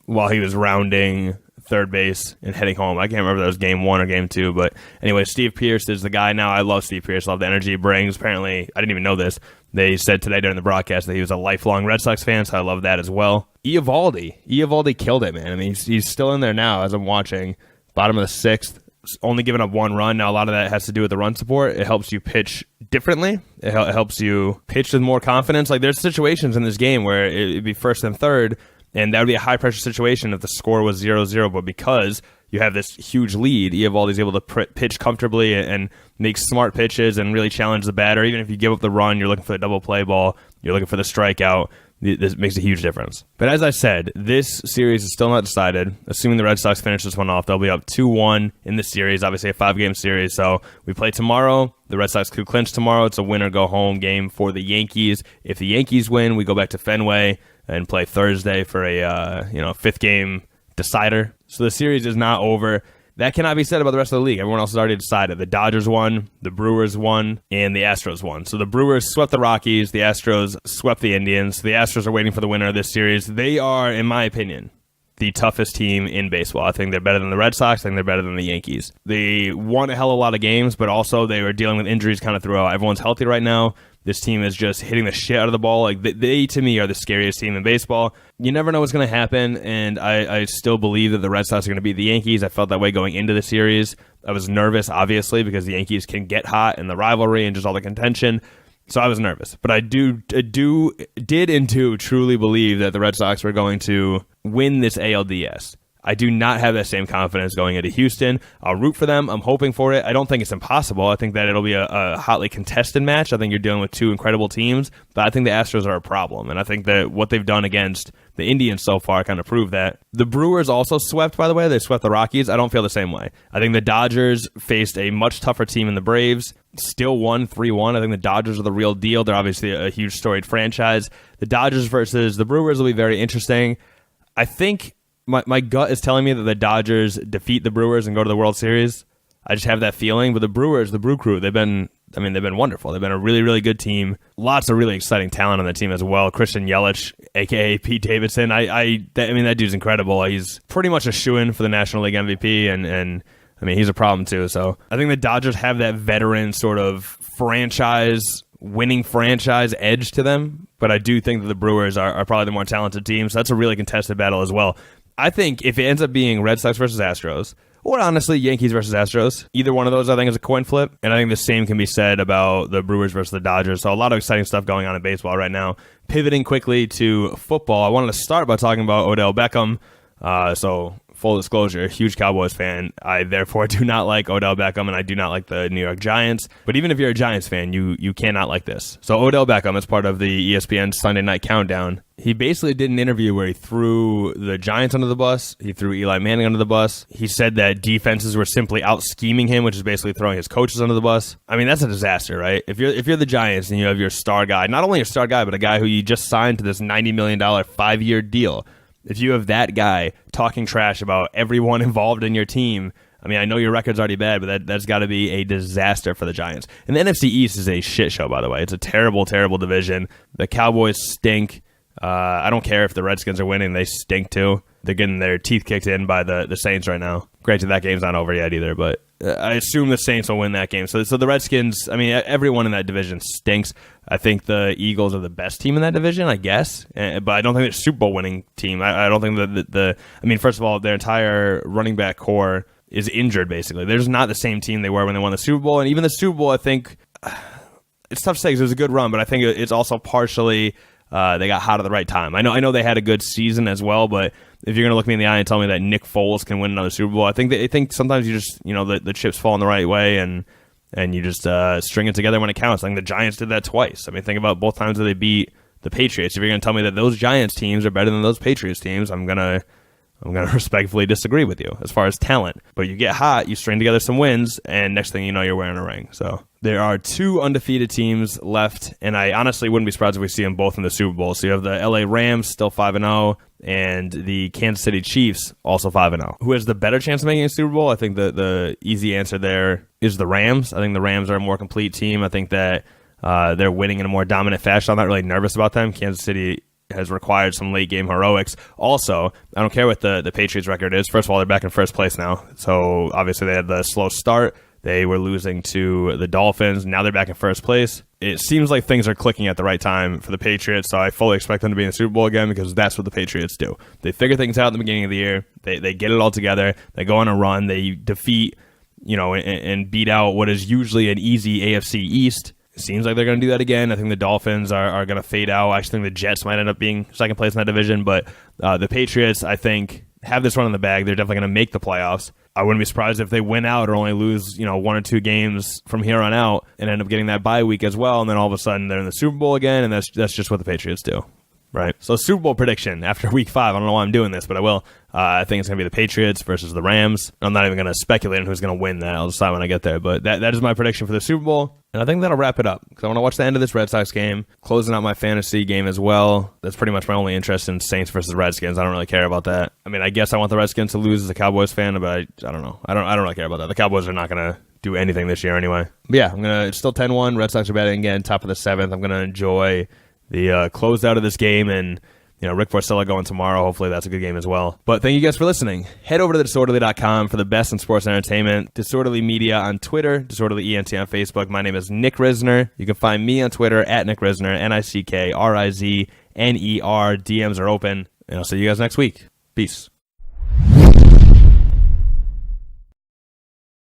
while he was rounding third base and heading home. I can't remember if that was game 1 or game 2, but anyway, Steve Pearce is the guy now. I love Steve Pearce. Love the energy he brings. Apparently, I didn't even know this. They said today during the broadcast that he was a lifelong Red Sox fan, so I love that as well. Eovaldi killed it, man. I mean, he's still in there now as I'm watching. Bottom of the 6th, only giving up 1 run. Now, a lot of that has to do with the run support. It helps you pitch differently. It helps you pitch with more confidence. Like, there's situations in this game where it'd be first and third, and that would be a high-pressure situation if the score was 0-0, but because you have this huge lead. Eovaldi's able to pitch comfortably and make smart pitches and really challenge the batter. Even if you give up the run, you're looking for the double play ball, you're looking for the strikeout. This makes a huge difference. But as I said, this series is still not decided. Assuming the Red Sox finish this one off, they'll be up 2-1 in this series, obviously a 5-game series. So we play tomorrow. The Red Sox could clinch tomorrow. It's a win-or-go-home game for the Yankees. If the Yankees win, we go back to Fenway and play Thursday for a 5th-game decider. So the series is not over. That cannot be said about the rest of the league. Everyone else has already decided. The Dodgers won, the Brewers won, and the Astros won. So the Brewers swept the Rockies, the Astros swept the Indians. The Astros are waiting for the winner of this series. They are, in my opinion, the toughest team in baseball. I think they're better than the Red Sox. I think they're better than the Yankees. They won a hell of a lot of games, but also they were dealing with injuries kind of throughout. Everyone's healthy right now. This team is just hitting the shit out of the ball. Like they to me, are the scariest team in baseball. You never know what's going to happen, and I still believe that the Red Sox are going to beat the Yankees. I felt that way going into the series. I was nervous, obviously, because the Yankees can get hot in the rivalry and just all the contention. So I was nervous. But I did truly believe that the Red Sox were going to win this ALDS. I do not have that same confidence going into Houston. I'll root for them. I'm hoping for it. I don't think it's impossible. I think that it'll be a hotly contested match. I think you're dealing with two incredible teams, but I think the Astros are a problem. And I think that what they've done against the Indians so far kind of proved that. The Brewers also swept, by the way. They swept the Rockies. I don't feel the same way. I think the Dodgers faced a much tougher team in the Braves. Still won 3-1. I think the Dodgers are the real deal. They're obviously a huge storied franchise. The Dodgers versus the Brewers will be very interesting. I think my gut is telling me that the Dodgers defeat the Brewers and go to the World Series. I just have that feeling. But the Brewers, the Brew Crew, they've been wonderful. They've been a really, really good team. Lots of really exciting talent on the team as well. Christian Yelich, a.k.a. Pete Davidson. That dude's incredible. He's pretty much a shoo-in for the National League MVP, and he's a problem too. So I think the Dodgers have that veteran sort of winning franchise edge to them. But I do think that the Brewers are probably the more talented team. So that's a really contested battle as well. I think if it ends up being Red Sox versus Astros, or honestly Yankees versus Astros, either one of those I think is a coin flip. And I think the same can be said about the Brewers versus the Dodgers. So a lot of exciting stuff going on in baseball right now. Pivoting quickly to football, I wanted to start by talking about Odell Beckham. So full disclosure, huge Cowboys fan. I therefore do not like Odell Beckham, and I do not like the New York Giants. But even if you're a Giants fan, you cannot like this. So Odell Beckham, as part of the ESPN Sunday Night Countdown, he basically did an interview where he threw the Giants under the bus. He threw Eli Manning under the bus. He said that defenses were simply out-scheming him, which is basically throwing his coaches under the bus. I mean, that's a disaster, right? If you're the Giants and you have your star guy, not only your star guy, but a guy who you just signed to this $90 million 5-year deal, if you have that guy talking trash about everyone involved in your team, I mean, I know your record's already bad, but that's got to be a disaster for the Giants. And the NFC East is a shit show, by the way. It's a terrible, terrible division. The Cowboys stink. I don't care if the Redskins are winning. They stink, too. They're getting their teeth kicked in by the Saints right now. Granted, that game's not over yet either, but I assume the Saints will win that game. So the Redskins, I mean, everyone in that division stinks. I think the Eagles are the best team in that division, I guess. But I don't think they're a Super Bowl winning team. I don't think that first of all, their entire running back core is injured, basically. They're just not the same team they were when they won the Super Bowl. And even the Super Bowl, I think, it's tough to say because it was a good run, but I think it's also partially they got hot at the right time. I know they had a good season as well, but if you're going to look me in the eye and tell me that Nick Foles can win another Super Bowl, I think sometimes you just, the chips fall in the right way and you just string it together when it counts. I think the Giants did that twice. I mean, think about both times that they beat the Patriots. If you're going to tell me that those Giants teams are better than those Patriots teams, I'm gonna respectfully disagree with you as far as talent. But you get hot, you string together some wins, and next thing you know, you're wearing a ring. So there are 2 undefeated teams left, and I honestly wouldn't be surprised if we see them both in the Super Bowl. So you have the LA Rams still 5-0, and the Kansas City Chiefs also 5-0. Who has the better chance of making a Super Bowl? I think the easy answer there is the Rams. I think the Rams are a more complete team. I think that they're winning in a more dominant fashion. I'm not really nervous about them. Kansas City has required some late game heroics. Also, I don't care what the Patriots record is. First of all, they're back in first place now. So obviously they had the slow start. They were losing to the Dolphins. Now they're back in first place. It seems like things are clicking at the right time for the Patriots, so I fully expect them to be in the Super Bowl again because that's what the Patriots do. They figure things out in the beginning of the year. They get it all together. They go on a run. They defeat, and beat out what is usually an easy AFC East. It seems like they're going to do that again. I think the Dolphins are going to fade out. I actually think the Jets might end up being second place in that division, but the Patriots, I think, have this run in the bag. They're definitely going to make the playoffs. I wouldn't be surprised if they win out or only lose, 1 or 2 games from here on out and end up getting that bye week as well. And then all of a sudden they're in the Super Bowl again. And that's just what the Patriots do. Right. So Super Bowl prediction after week 5. I don't know why I'm doing this, but I will. I think it's going to be the Patriots versus the Rams. I'm not even going to speculate on who's going to win that. I'll decide when I get there. But that is my prediction for the Super Bowl. And I think that'll wrap it up because I want to watch the end of this Red Sox game, closing out my fantasy game as well. That's pretty much my only interest in Saints versus Redskins. I don't really care about that. I mean, I guess I want the Redskins to lose as a Cowboys fan, but I don't know. I don't really care about that. The Cowboys are not going to do anything this year anyway. But yeah, it's still 10-1. Red Sox are batting again, top of the 7th. I'm going to enjoy the closeout of this game and Rick Porcello going tomorrow. Hopefully that's a good game as well. But thank you guys for listening. Head over to disorderly.com for the best in sports entertainment. Disorderly Media on Twitter, Disorderly ENT on Facebook. My name is Nick Risner. You can find me on Twitter at Nick Risner, NickRizner. DMs are open. And I'll see you guys next week. Peace.